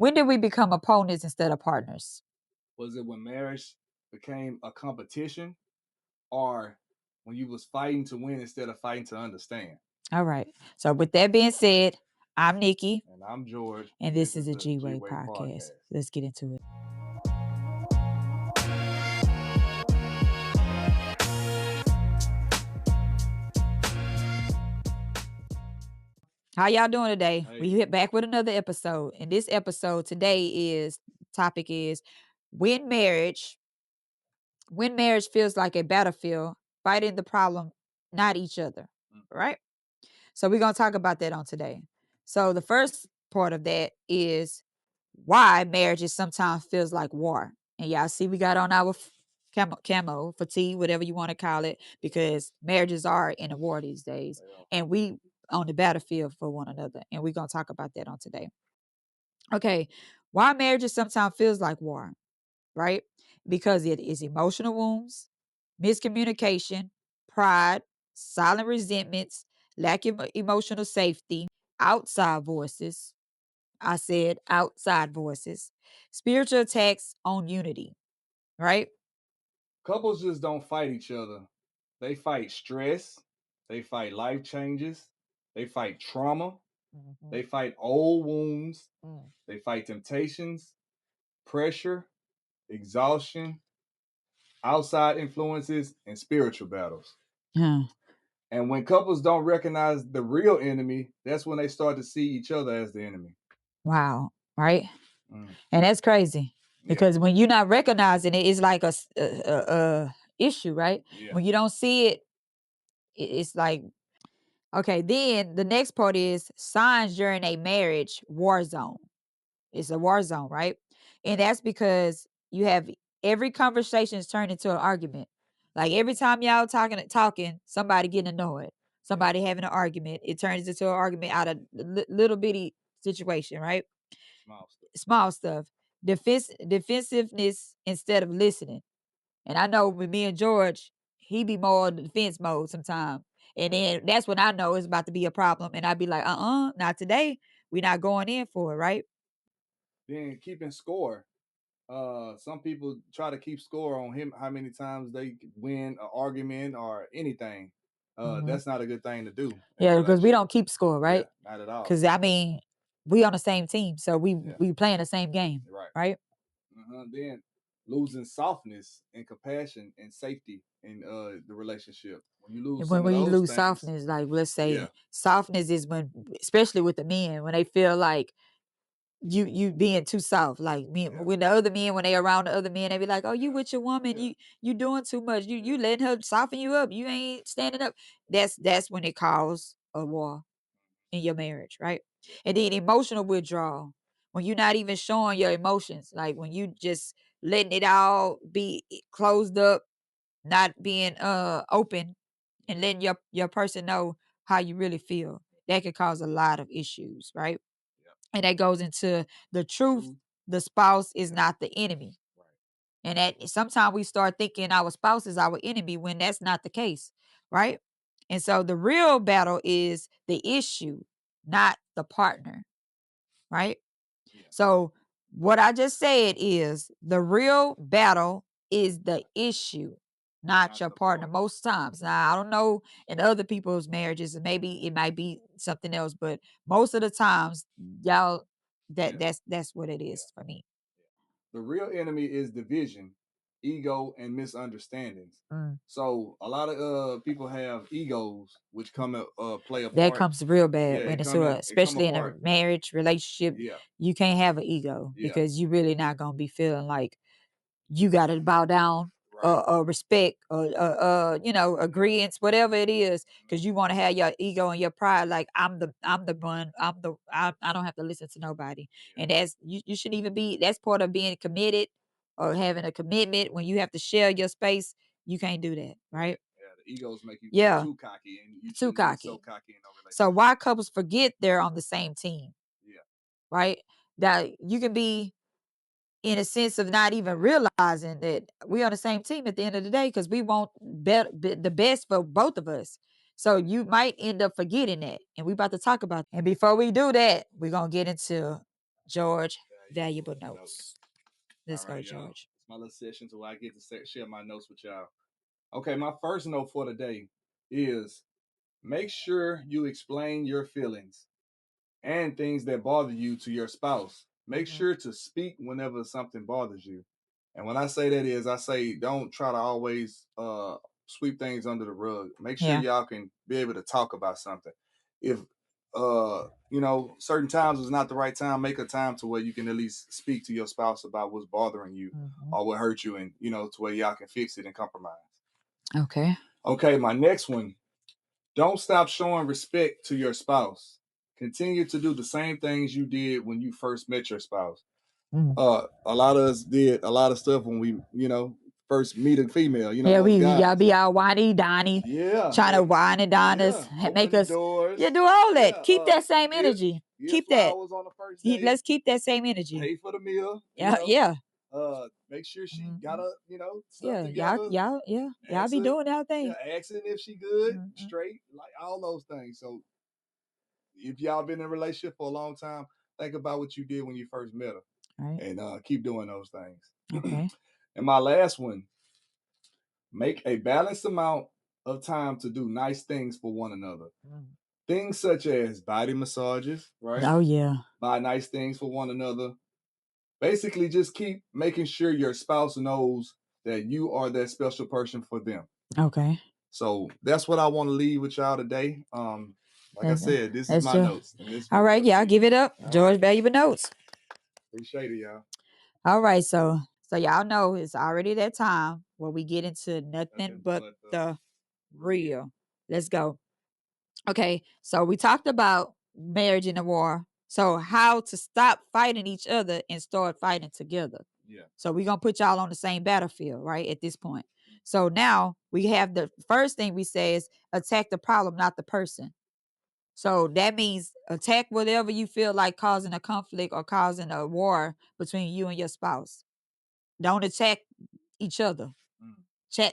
When did we become opponents instead of partners? Was it when marriage became a competition, or when you was fighting to win instead of fighting to understand? All right. So with that being said, I'm Nikki. And I'm George. And this is the the G-Way G-Way podcast. Let's get into it. How y'all doing today? Hey. We hit back with another episode. And this episode today topic is when marriage feels like a battlefield, fighting the problem, not each other. Right? So we're going to talk about that on today. So the first part of that is why marriages sometimes feels like war. And y'all see we got on our camo, fatigue, whatever you want to call it, because marriages are in a war these days. And we on the battlefield for one another. And we're going to talk about that on today. Okay, why marriages sometimes feels like war, right? Because it is emotional wounds, miscommunication, pride, silent resentments, lack of emotional safety, outside voices. I said outside voices, spiritual attacks on unity, right? Couples just don't fight each other. They fight stress. They fight life changes. They fight trauma. Mm-hmm. They fight old wounds. They fight temptations, pressure, exhaustion, outside influences, and spiritual battles. And when couples don't recognize the real enemy, that's when they start to see each other as the enemy. Wow. Right. And that's crazy because when you're not recognizing it, it's like a issue, right? When you don't see it, it's like, okay. Then the next part is signs during a marriage war zone. It's a war zone, right? And that's because you have every conversation is turned into an argument. Like every time y'all talking, somebody getting annoyed, somebody having an argument, it turns into an argument out of little bitty situation, right? Small stuff. Defensiveness instead of listening. And I know with me and George, he be more in the defense mode sometimes. And then that's when I know it's about to be a problem. And I'd be like, not today. We're not going in for it, right? Then keeping score. Some people try to keep score on him, how many times they win an argument or anything. That's not a good thing to do. Yeah, because we don't keep score, right? Yeah, not at all. Because I mean, we on the same team, so we playing the same game, right? Then losing softness and compassion and safety in the relationship. When you lose when you lose things, softness, like let's say softness is when, especially with the men, when they feel like you being too soft. Like me, when the other men, when they around the other men, they be like, "Oh, you with your woman? You doing too much? You letting her soften you up? You ain't standing up." That's when it causes a war in your marriage, right? And then emotional withdrawal, when you're not even showing your emotions, like when you just letting it all be closed up, not being open, and letting your person know how you really feel. That could cause a lot of issues, right? And that goes into the truth. The spouse is not the enemy. And that sometimes we start thinking our spouse is our enemy when that's not the case, right? And so the real battle is the issue, not the partner, right? So what I just said is the real battle is the issue, not your partner. Most times. Now I don't know in other people's marriages, maybe it might be something else, but most of the times, y'all, that's what it is for me. The real enemy is division, ego, and misunderstandings. So a lot of people have egos, which come play a part. That comes real bad when it's especially in a marriage relationship. You can't have an ego because you really not gonna be feeling like you got to bow down or respect or agreeance, whatever it is, because you want to have your ego and your pride. Like I'm the one. I don't have to listen to nobody, and that's you shouldn't even be. That's part of being committed or having a commitment. When you have to share your space, you can't do that, right? Yeah, the egos make you too cocky, and you too cocky. Be so cocky in no relationship. So why couples forget they're on the same team? Yeah, right. That you can be in a sense of not even realizing that we're on the same team at the end of the day because we want the best for both of us. So you might end up forgetting that. And we about to talk about that. And before we do that, we're going to get into George. valuable notes. Let's go, y'all. George. It's my little session where I get to share my notes with y'all. Okay, my first note for today is make sure you explain your feelings and things that bother you to your spouse. Make sure to speak whenever something bothers you. And when I say that is, I say don't try to always sweep things under the rug. Make sure y'all can be able to talk about something. If certain times is not the right time, make a time to where you can at least speak to your spouse about what's bothering you or what hurt you, and to where y'all can fix it and compromise. Okay. Okay, my next one. Don't stop showing respect to your spouse. Continue to do the same things you did when you first met your spouse. A lot of us did a lot of stuff when we, first meet a female. Y'all be all whiny donny, trying to whine and dine us, make us doors. Do all that. Keep that same energy. Keep that. On the first date. Let's keep that same energy. Pay for the meal. Yeah. Make sure she got a, stuff together. Y'all be doing that thing. Asking if she good, straight, like all those things. So if y'all been in a relationship for a long time, think about what you did when you first met her, and keep doing those things. Okay. And my last one, make a balanced amount of time to do nice things for one another. Things such as body massages, right? Oh yeah. Buy nice things for one another. Basically, just keep making sure your spouse knows that you are that special person for them. Okay. So that's what I want to leave with y'all today. Like I said, this is my notes. And this all right, y'all give it up. George Valuable Notes. Appreciate it, y'all. All right, so y'all know it's already that time where we get into nothing but the real. Let's go. Okay, so we talked about marriage in a war. So how to stop fighting each other and start fighting together. Yeah. So we're gonna put y'all on the same battlefield, right? At this point. So now we have the first thing we say is attack the problem, not the person. So that means attack whatever you feel like causing a conflict or causing a war between you and your spouse. Don't attack each other.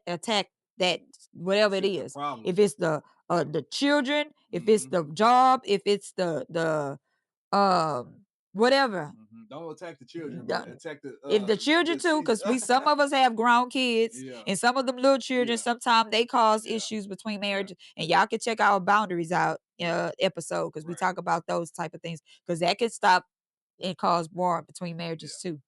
Attack that whatever it is. If it's the children, if it's the job, if it's the whatever. Don't attack the children, but attack the if the children too, because some of us have grown kids, and some of them little children, sometimes they cause issues between marriage. And y'all can check our boundaries out episode, because we talk about those type of things, because that can stop and cause war between marriages too.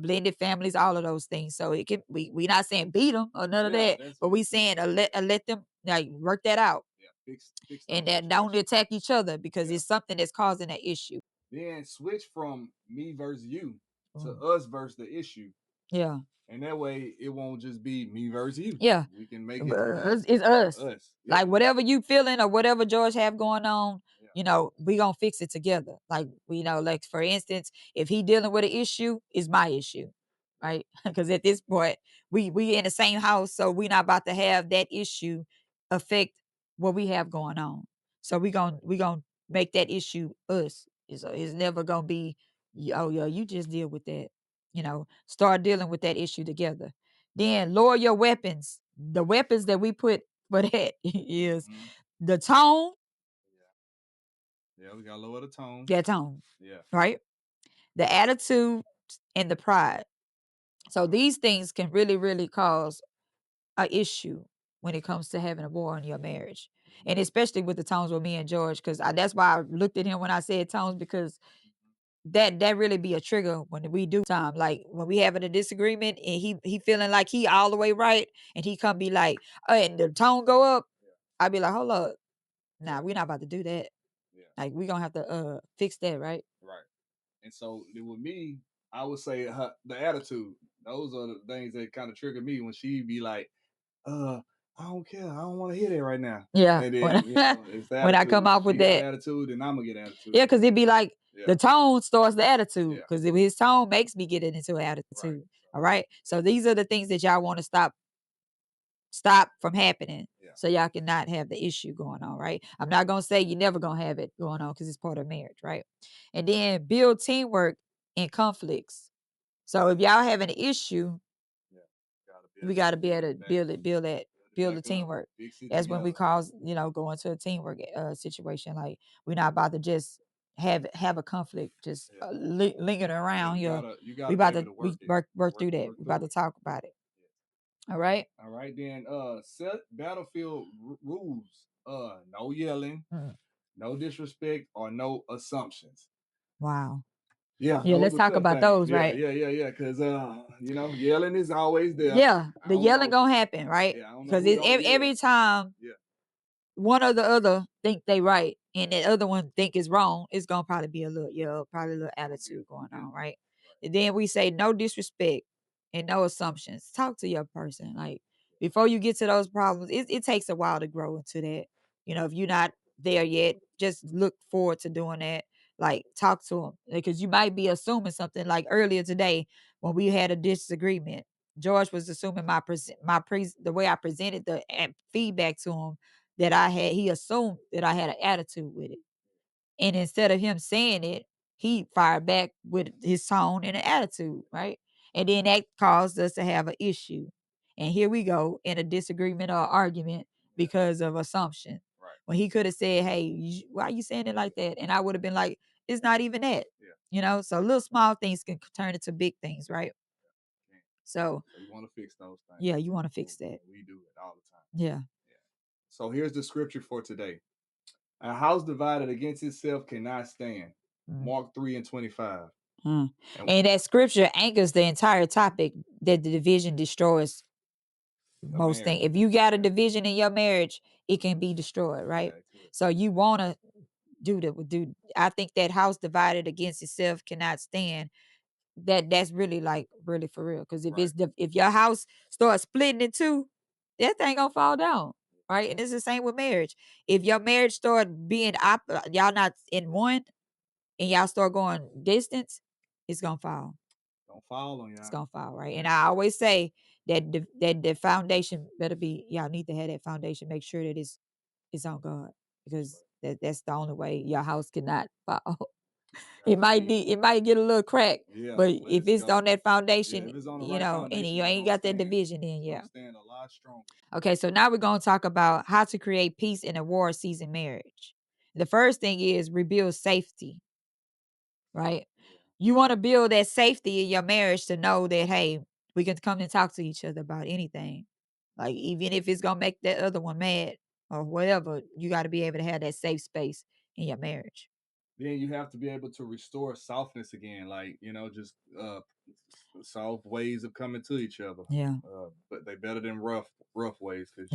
Blended families, all of those things. So it can we not saying beat them or none of that, but we saying let them like work that out. Fix and that don't attack each other, because it's something that's causing that issue. Then switch from me versus you to us versus the issue. Yeah. And that way it won't just be me versus you. Yeah. We can make it it's us. Like whatever you feeling or whatever George have going on, we gonna fix it together. Like like for instance, if he dealing with an issue, it's my issue. Right? Because at this point, we in the same house, so we not about to have that issue affect what we have going on. So we gonna make that issue us. It's never gonna be, oh yeah, you just deal with that. Start dealing with that issue together. Then lower your weapons. The weapons that we put for that is the tone. Yeah, we gotta lower the tone. Yeah, tone. Yeah. Right? The attitude and the pride. So these things can really, really cause an issue when it comes to having a war in your marriage. And especially with the tones with me and George, because that's why I looked at him when I said tones, because that really be a trigger when we do time. Like when we having a disagreement and he feeling like he all the way right, and he come be like, and the tone go up, I be like, hold up, nah, we're not about to do that. Like we gonna have to fix that, right? Right. And so with me, I would say the attitude. Those are the things that kind of trigger me when she be like, I don't care. I don't want to hear that right now. Yeah. And then it's the when I come off with that attitude, then I'm gonna get attitude. Yeah, because it'd be like the tone starts the attitude. Because if his tone makes me get into an attitude. All right. So these are the things that y'all want to stop from happening. So y'all cannot have the issue going on, right? I'm not gonna say you're never gonna have it going on, because it's part of marriage, right? And then build teamwork in conflicts. So if y'all have an issue, we got to be able to build the teamwork. That's when we cause go into a teamwork situation. Like we're not about to just have a conflict just lingering around. You We gotta be about able to to work it. work through that. We about to talk about it. All right. All right, then set battlefield rules. No yelling, no disrespect, or no assumptions. Wow. Yeah, Yeah, those let's are talk tough about things. those, Yeah, right? yeah, yeah, yeah. Cause yelling is always there. Yeah, I the don't yelling know. gonna happen, right? Yeah, I don't know Because who don't yell. every time Yeah, one or the other think they right and the other one think is wrong, it's gonna probably be probably a little attitude going on, right? And then we say no disrespect and no assumptions. Talk to your person. Like before you get to those problems, it takes a while to grow into that. If you're not there yet, just look forward to doing that. Like talk to them because you might be assuming something. Like earlier today when we had a disagreement, George was assuming the way I presented the feedback to him that I had. He assumed that I had an attitude with it. And instead of him saying it, he fired back with his tone and an attitude, right? And then that caused us to have an issue. And here we go in a disagreement or argument because of assumption. right. When he could have said, hey, why are you saying it like that? And I would have been like, it's not even that. Yeah. So little small things can turn into big things, right? Yeah. So you want to fix those things. Yeah, you want to fix that. We do it all the time. Yeah. So here's the scripture for today. A house divided against itself cannot stand. Mark 3:25. And that scripture anchors the entire topic that the division destroys most things. If you got a division in your marriage, it can be destroyed, right? So you want to do. I think that house divided against itself cannot stand. That's really really for real. Because if your house starts splitting in two, that thing gonna fall down, right? And it's the same with marriage. If your marriage start being y'all not in one, and y'all start going distance, it's gonna fall. Don't fall on y'all. It's gonna fall, right? And I always say that the foundation better be. Y'all need to have that foundation. Make sure that it's on God, because that's the only way your house cannot fall. It might get a little crack, but if it's on that foundation, if it's on the right foundation, and you ain't got that division in, stand a lot stronger. Okay, so now we're gonna talk about how to create peace in a war season marriage. The first thing is rebuild safety, right? You want to build that safety in your marriage to know that, hey, we can come and talk to each other about anything. Like, even if it's going to make that other one mad or whatever, you got to be able to have that safe space in your marriage. Then you have to be able to restore softness again, like, just soft ways of coming to each other. Yeah. But they better than rough ways, because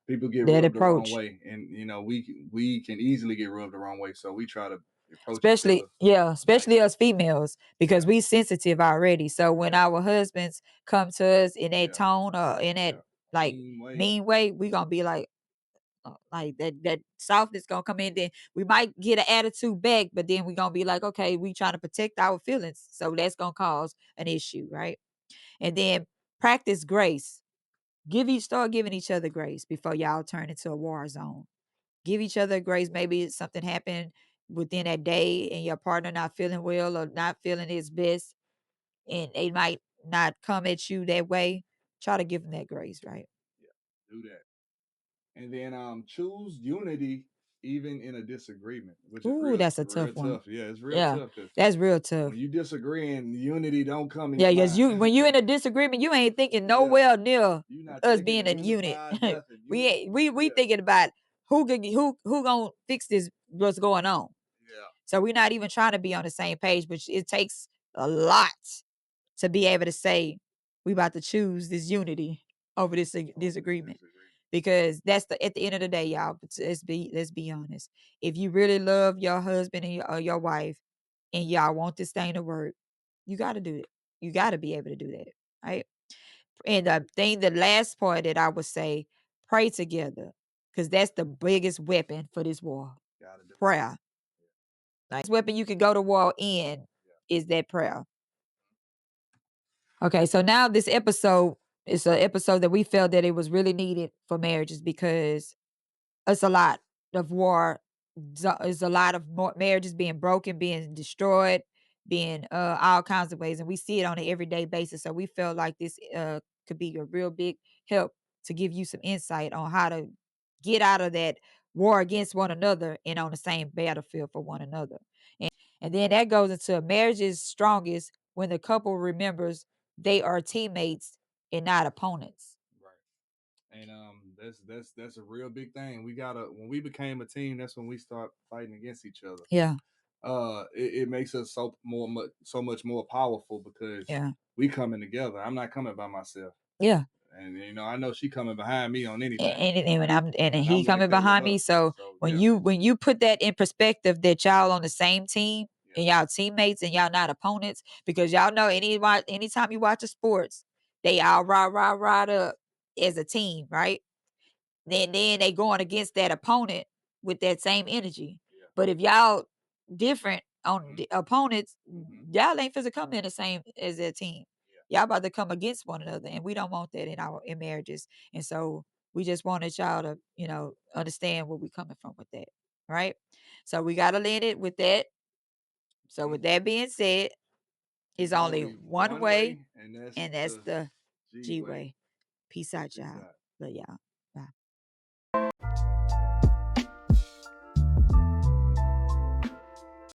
people get That rubbed the wrong approach. way, and we can easily get rubbed the wrong way. So we try to approach Especially us females, because we sensitive already. So when our husbands come to us in that tone or in that like mean way, we gonna be like that softness gonna come in. Then we might get an attitude back, but then we gonna be like, okay, we trying to protect our feelings, so that's gonna cause an issue, right? And then practice grace. Start giving each other grace before y'all turn into a war zone. Give each other grace. Maybe something happened within that day and your partner not feeling well or not feeling his best, and they might not come at you that way. Try to give them that grace, right? Yeah, do that. And then choose unity even in a disagreement, which is that's a real tough one. tough. Yeah, it's real tough. That's real tough. When you disagree and unity don't come in Yeah, your because mind. when you in a disagreement, you ain't thinking nowhere near us being a unit. We thinking about who gonna fix this, what's going on. Yeah. So we're not even trying to be on the same page, but it takes a lot to be able to say we about to choose this unity over this disagreement. Because that's at the end of the day, y'all. Let's be honest. If you really love your husband and your wife, and y'all want this thing to work, you got to do it. You got to be able to do that, right? And the last part that I would say, pray together, because that's the biggest weapon for this war. Prayer. Like, weapon you can go to war in is that prayer. Okay, so now this episode is an episode that we felt that it was really needed for marriages, because it's a lot of war. It's a lot of marriages being broken, being destroyed, being all kinds of ways, and we see it on an everyday basis. So we felt like this could be a real big help to give you some insight on how to get out of that war against one another and on the same battlefield for one another. And And then that goes into marriage is strongest when the couple remembers they are teammates and not opponents. Right. And that's a real big thing. We gotta when we became a team, that's when we start fighting against each other. Yeah. It makes us so much more powerful because Yeah. we coming together. I'm not coming by myself. Yeah. And I know she coming behind me on anything. Anything when and And he I'm like coming that with behind her. me. So So when yeah, you put that in perspective that y'all on the same team and yeah. y'all teammates and y'all not opponents, because y'all know anytime you watch the sports, they all ride up as a team, right? Then they going against that opponent with that same energy. Yeah. But if y'all different on Mhm. the opponents, Mhm. y'all ain't supposed to come in the same as their team. Yeah. Y'all about to come against one another, and we don't want that in marriages. And so we just wanted y'all to, understand where we coming from with that, right? So we gotta land it with that. So with that being said, it's There's only only one one way, way, and that's and that's the the G G way. way. Peace out, Peace y'all. out. Love y'all. Bye.